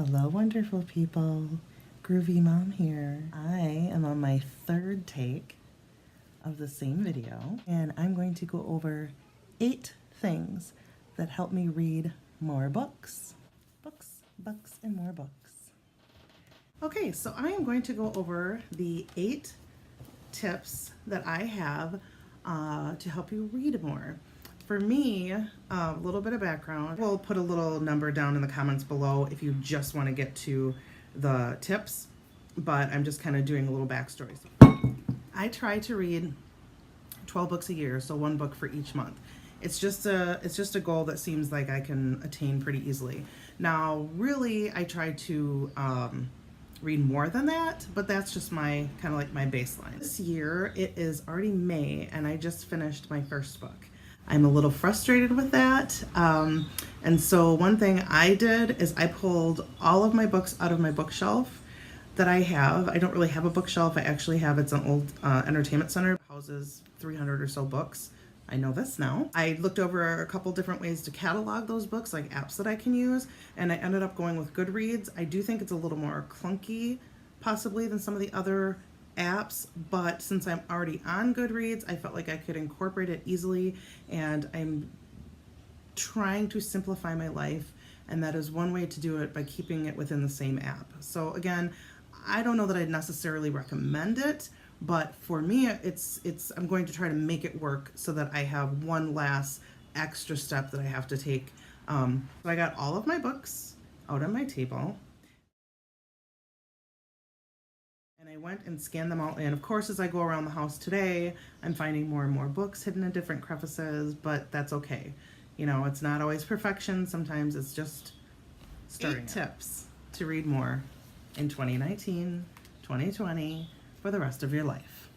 Hello, wonderful people. Groovy Mom here. I am on my third take of the same video, and I'm going to go over 8 things that help me read more books. Books, and more books. Okay, so I am going to go over the 8 tips that I have to help you read more. For me, a little bit of background. We'll put a little number down in the comments below if you just want to get to the tips, but I'm just kind of doing a little backstory. I try to read 12 books a year, so 1 book for each month. It's just a goal that seems like I can attain pretty easily. Now, really, I try to read more than that, but that's just my kind of like my baseline. This year, it is already May, and I just finished my first book. I'm a little frustrated with that. And so one thing I did is I pulled all of my books out of my bookshelf that I have. I don't really have a bookshelf. I actually have, it's an old entertainment center. It houses 300 or so books. I know this now. I looked over a couple different ways to catalog those books, like apps that I can use, and I ended up going with Goodreads. I do think it's a little more clunky, possibly, than some of the other apps, but since I'm already on Goodreads, I felt like I could incorporate it easily, and I'm trying to simplify my life, and that is one way to do it, by keeping it within the same app. So again, I don't know that I'd necessarily recommend it, but for me, I'm going to try to make it work so that I have one last extra step that I have to take. So I got all of my books out on my table, and I went and scanned them all in. Of course, as I go around the house today, I'm finding more and more books hidden in different crevices, but that's okay. You know, it's not always perfection. Sometimes it's just starting. 8 tips to read more in 2019, 2020, for the rest of your life.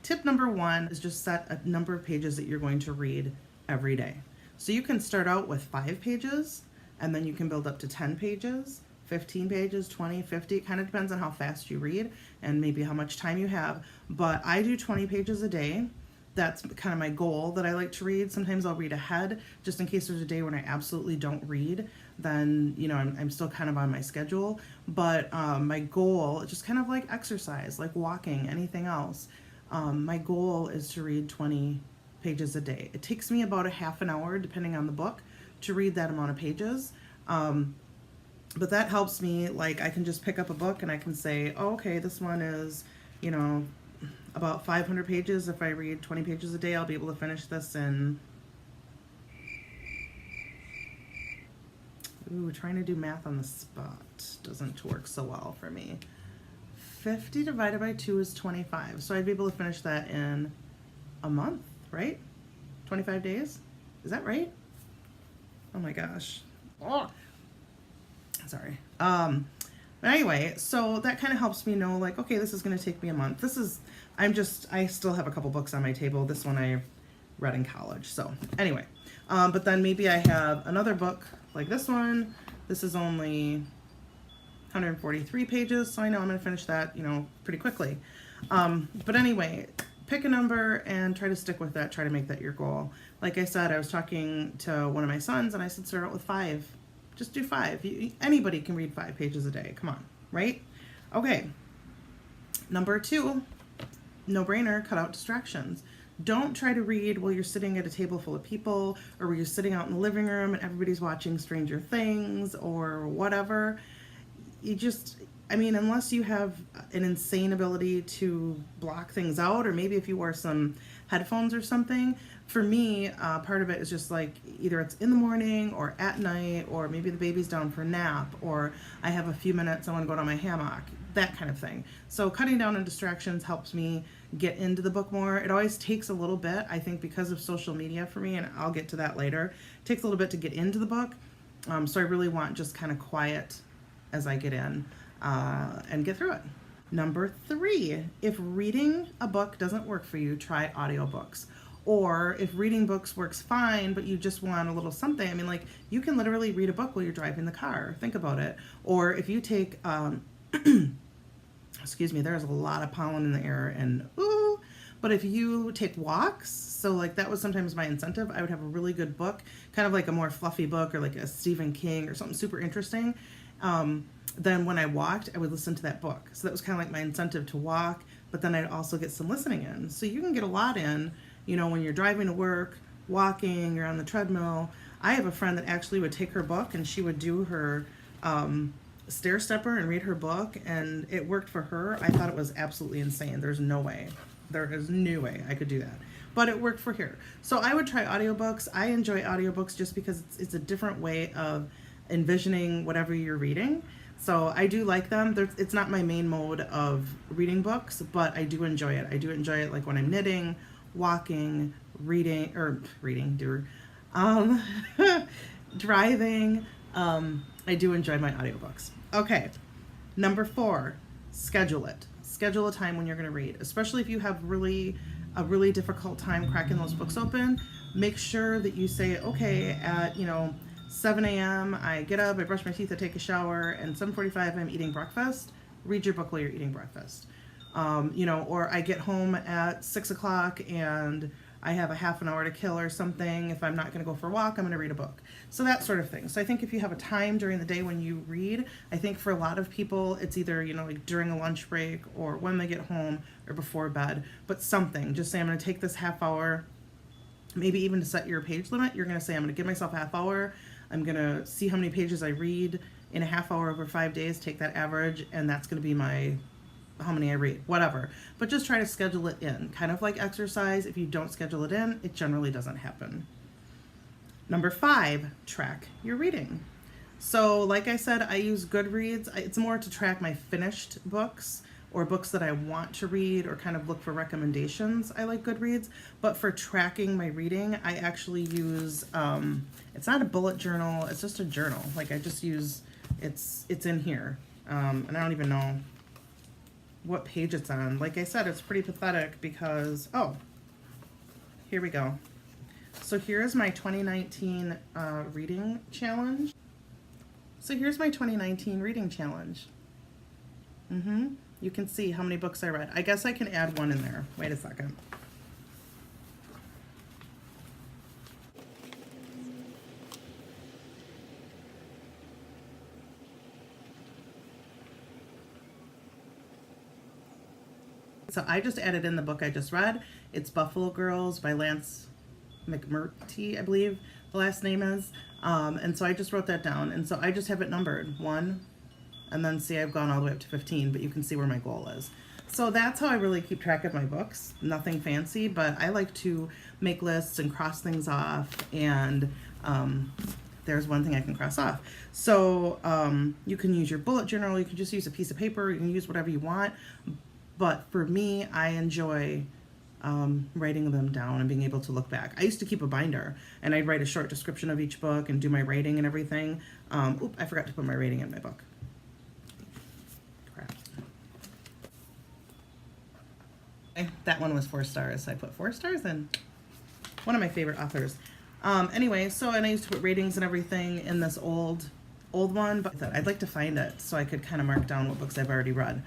Tip number 1 is just set a number of pages that you're going to read every day. So you can start out with 5 pages, and then you can build up to 10 pages, 15 pages, 20, 50. It kind of depends on how fast you read and maybe how much time you have. But I do 20 pages a day. That's kind of my goal that I like to read. Sometimes I'll read ahead just in case there's a day when I absolutely don't read. Then, you know, I'm still kind of on my schedule. But my goal, just kind of like exercise, like walking, anything else. My goal is to read 20 pages a day. It takes me about a half an hour, depending on the book, to read that amount of pages. But that helps me, like I can just pick up a book and I can say, oh, okay, this one is, you know, about 500 pages. If I read 20 pages a day, I'll be able to finish this in, trying to do math on the spot doesn't work so well for me. 50 divided by 2 is 25. So I'd be able to finish that in a month, right? 25 days? Is that right? Oh my gosh. Oh. Sorry. But anyway, so that kind of helps me know, like, okay, this is going to take me a month. I still have a couple books on my table. This one I read in college. So anyway, but then maybe I have another book like this one. This is only 143 pages. So I know I'm going to finish that, you know, pretty quickly. But anyway, pick a number and try to stick with that. Try to make that your goal. Like I said, I was talking to one of my sons and I said, start out with 5. Just do 5. Anybody can read 5 pages a day. Come on, right? Okay. Number 2, no brainer, cut out distractions. Don't try to read while you're sitting at a table full of people, or where you're sitting out in the living room and everybody's watching Stranger Things or whatever. Unless you have an insane ability to block things out, or maybe if you wear some headphones or something. For me, part of it is just like either it's in the morning or at night, or maybe the baby's down for a nap, or I have a few minutes, I want to go to my hammock, that kind of thing. So cutting down on distractions helps me get into the book more. It always takes a little bit, I think, because of social media for me, and I'll get to that later. It takes a little bit to get into the book. So I really want just kind of quiet as I get in and get through it. Number 3, if reading a book doesn't work for you, try audiobooks. Or if reading books works fine, but you just want a little something, like you can literally read a book while you're driving the car. Think about it. Or if you take, excuse me, there's a lot of pollen in the air and ooh, but if you take walks, so like that was sometimes my incentive, I would have a really good book, kind of like a more fluffy book or like a Stephen King or something super interesting. then when I walked, I would listen to that book. So that was kind of like my incentive to walk, but then I'd also get some listening in. So you can get a lot in, you know, when you're driving to work, walking, you're on the treadmill. I have a friend that actually would take her book and she would do her stair stepper and read her book, and it worked for her. I thought it was absolutely insane. There is no way I could do that. But it worked for her. So I would try audiobooks. I enjoy audiobooks just because it's a different way of envisioning whatever you're reading. So I do like them. It's not my main mode of reading books, but I do enjoy it. I do enjoy it like when I'm knitting, walking, driving. I do enjoy my audiobooks. Okay, number 4, schedule it. Schedule a time when you're going to read, especially if you have a really difficult time cracking those books open. Make sure that you say, okay, at 7 a.m. I get up, I brush my teeth, I take a shower, and 7:45 I'm eating breakfast. Read your book while you're eating breakfast. Or I get home at 6 o'clock and I have a half an hour to kill or something. If I'm not going to go for a walk, I'm going to read a book. So that sort of thing. So I think if you have a time during the day when you read, I think for a lot of people, it's either, like during a lunch break or when they get home or before bed, but something. Just say, I'm going to take this half hour, maybe even to set your page limit. You're going to say, I'm going to give myself a half hour. I'm going to see how many pages I read in a half hour over 5 days, take that average, and that's going to be how many I read, whatever. But just try to schedule it in. Kind of like exercise, if you don't schedule it in, it generally doesn't happen. Number 5, track your reading. So like I said, I use Goodreads. It's more to track my finished books or books that I want to read or kind of look for recommendations. I like Goodreads. But for tracking my reading, I actually use, it's not a bullet journal, it's just a journal. Like I just use, it's in here. And I don't even know what page it's on. Like I said, it's pretty pathetic because, here we go. So here's my 2019 reading challenge. You can see how many books I read. I guess I can add one in there. Wait a second. So I just added in the book I just read. It's Buffalo Girls by Lance McMurtry, I believe the last name is. And so I just wrote that down. And so I just have it numbered 1, and then see I've gone all the way up to 15, but you can see where my goal is. So that's how I really keep track of my books. Nothing fancy, but I like to make lists and cross things off, and there's one thing I can cross off. So you can use your bullet journal, you can just use a piece of paper, you can use whatever you want. But for me, I enjoy writing them down and being able to look back. I used to keep a binder, and I'd write a short description of each book and do my rating and everything. I forgot to put my rating in my book. Crap. That one was 4 stars, so I put 4 stars in. One of my favorite authors. Anyway, so, and I used to put ratings and everything in this old one, but I'd like to find it so I could kind of mark down what books I've already read.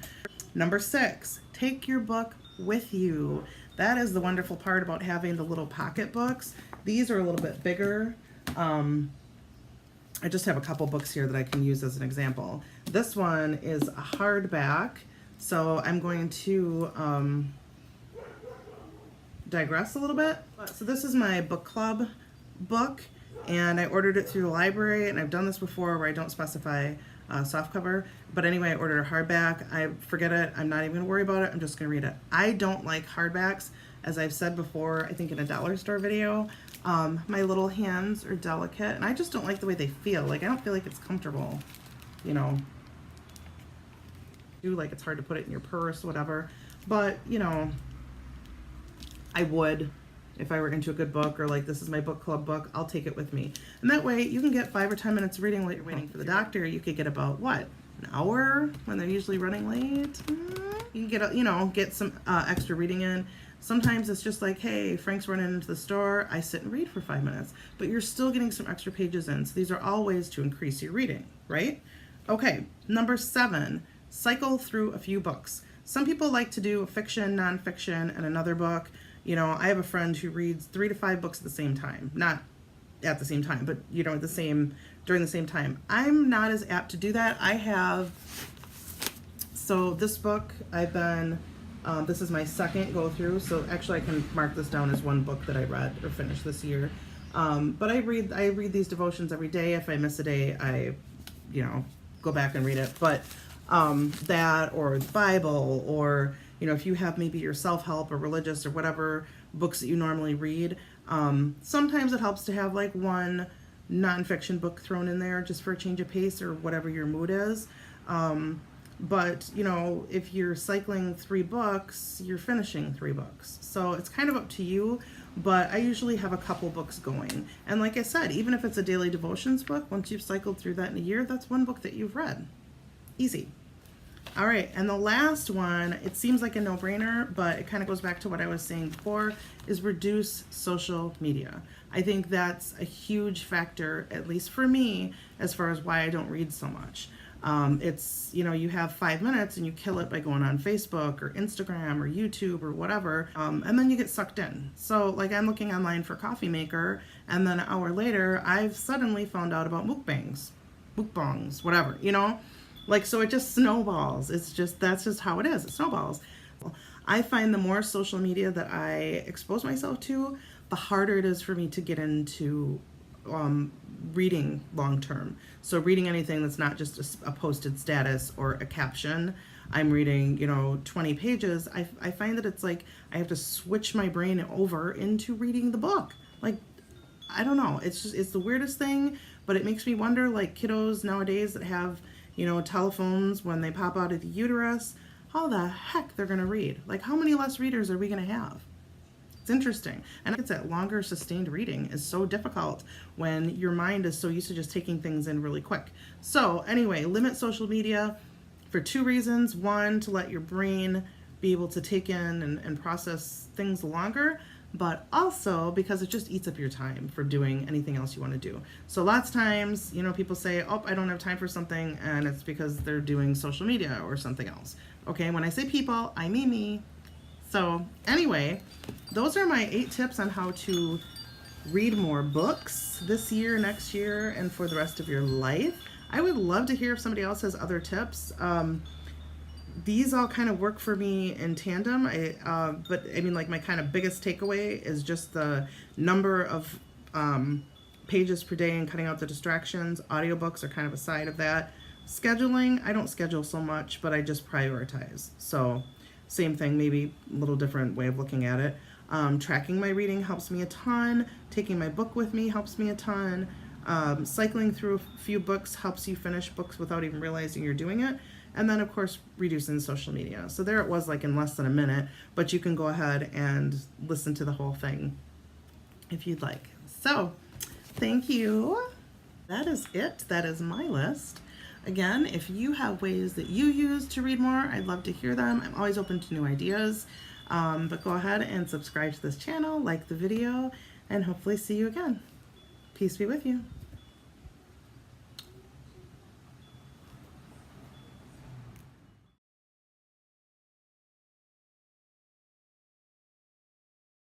Number 6, take your book with you. That is the wonderful part about having the little pocket books. These are a little bit bigger. I just have a couple books here that I can use as an example. This one is a hardback, so I'm going to digress a little bit. So this is my book club book, and I ordered it through the library, and I've done this before where I don't specify softcover, but anyway, I ordered a hardback. I forget it. I'm not even gonna worry about it. I'm just gonna read it. I don't like hardbacks, as I've said before, I think in a dollar store video. My little hands are delicate, and I just don't like the way they feel. Like, I don't feel like it's comfortable, like it's hard to put it in your purse, whatever. But, I would, if I were into a good book, or like this is my book club book, I'll take it with me. And that way you can get 5 or 10 minutes of reading while you're waiting for the doctor. You could get about, what, an hour when they're usually running late? You can get, get some extra reading in. Sometimes it's just like, hey, Frank's running into the store, I sit and read for 5 minutes. But you're still getting some extra pages in. So these are all ways to increase your reading, right? Okay, number 7, cycle through a few books. Some people like to do fiction, nonfiction, and another book. I have a friend who reads 3 to 5 books at the same time. Not at the same time, but you know, during the same time. I'm not as apt to do that. So this book, this is my second go through. So actually I can mark this down as one book that I read or finished this year. But I read these devotions every day. If I miss a day, I, you know, go back and read it. But that, or the Bible, or, you know, if you have maybe your self-help or religious or whatever books that you normally read, sometimes it helps to have like one nonfiction book thrown in there just for a change of pace or whatever your mood is. But, you know, if you're cycling 3 books, you're finishing 3 books. So it's kind of up to you, but I usually have a couple books going. And like I said, even if it's a daily devotions book, once you've cycled through that in a year, that's one book that you've read. Easy. All right, and the last one, it seems like a no-brainer, but it kind of goes back to what I was saying before, is reduce social media. I think that's a huge factor, at least for me, as far as why I don't read so much. It's, you know, you have 5 minutes and you kill it by going on Facebook or Instagram or YouTube or whatever, and then you get sucked in. So like I'm looking online for coffee maker, and then an hour later I've suddenly found out about mukbangs, whatever, you know, like, so it just snowballs. That's just how it is. It snowballs. I find the more social media that I expose myself to, the harder it is for me to get into reading long term. So reading anything that's not just a posted status or a caption. I'm reading, you know, 20 pages. I find that it's like I have to switch my brain over into reading the book. Like, I don't know. It's the weirdest thing, but it makes me wonder, like kiddos nowadays that have, you know, telephones when they pop out of the uterus, how the heck they're going to read? Like, how many less readers are we going to have? It's interesting. And it's that longer sustained reading is so difficult when your mind is so used to just taking things in really quick. So anyway, limit social media for 2 reasons. 1, to let your brain be able to take in and process things longer, but also because it just eats up your time for doing anything else you want to do. So lots of times, you know, people say, oh, I don't have time for something, and it's because they're doing social media or something else. Okay, when I say people, I mean me. So anyway, those are my 8 tips on how to read more books this year, next year, and for the rest of your life. I would love to hear if somebody else has other tips. These all kind of work for me in tandem. But I mean, like, my kind of biggest takeaway is just the number of pages per day and cutting out the distractions. Audiobooks are kind of a side of that. Scheduling, I don't schedule so much, but I just prioritize. So same thing, maybe a little different way of looking at it. Tracking my reading helps me a ton. Taking my book with me helps me a ton. Cycling through a few books helps you finish books without even realizing you're doing it. And then, of course, reducing social media. So there it was, like in less than a minute, but you can go ahead and listen to the whole thing if you'd like. So thank you. That is it. That is my list. Again, if you have ways that you use to read more, I'd love to hear them. I'm always open to new ideas. But go ahead and subscribe to this channel, like the video, and hopefully see you again. Peace be with you.